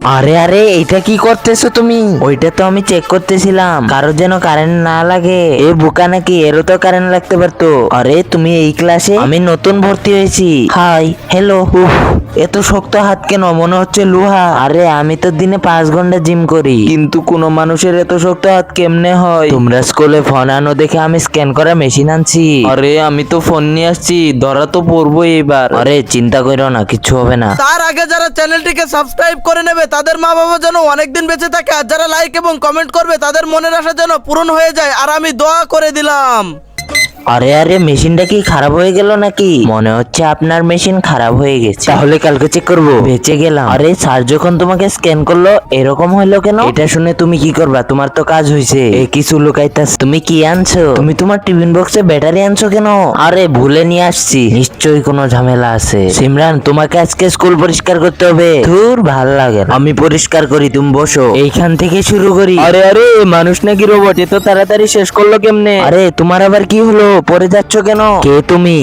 আরে আরে এটা কি করতেছো তুমি? ওইটা তো আমি চেক করতেছিলাম কারোর যেন কারেন্ট না লাগে। এ বোকা নাকি, এরও তো কারেন্ট লাগতে পারতো। আরে তুমি এই ক্লাসে? আমি নতুন ভর্তি হয়েছি। Hi hello. উফ, এত শক্ত হাত কেন, মনে হচ্ছে লোহা। আরে আমি তো দিনে 5 ঘন্টা জিম করি, কিন্তু কোনো মানুষের এত শক্ত হাত কেমনে হয়? তোমরা স্কুলে ফোন আনো দেখে আমি স্ক্যান করা মেশিন আনছি। আরে আমি তো ফোন নিয়ে আসছি, ধরা তো পড়বো এবার। আরে চিন্তা করো না, কিছু হবে না। তার আগে যারা চ্যানেলটিকে সাবস্ক্রাইব করে নেবে তাদের মা বাবা যেন অনেকদিন বেঁচে থাকে, আর যারা লাইক এবং কমেন্ট করবে তাদের মনের আশা যেন পূরণ হয়ে যায়, আর আমি দোয়া করে দিলাম। আরে আরে মেশিনটা কি খারাপ হয়ে গেল নাকি? মনে হচ্ছে আপনার মেশিন খারাপ হয়ে গেছে, তাহলে কালকে চেক করবো। বেঁচে গেলাম। আরে স্যার যখন তোমাকে স্ক্যান করলো এরকম হইলো কেন? এটা শুনে তুমি কি করবা? তোমার তো কাজ হয়েছে। এ কিছু লুকাইতাছ। তুমি কি আনছো? তুমি তোমার টিফিন বক্সে ব্যাটারি আনছো কেন? আরে ভুলে নিয়ে আসছি, নিশ্চয়ই কোনো ঝামেলা আছে। সিমরান তোমাকে আজকে স্কুল পরিষ্কার করতে হবে। ধুর ভাল লাগে না। আমি পরিষ্কার করি, তুমি বসো। এইখান থেকে শুরু করি। আরে আরে মানুষ নাকি রোবট? এত তাড়াতাড়ি শেষ করলো কেমনে? আরে তোমার আবার কি হলো? পড়ে যাচ্ছ কেন? কে তুমি?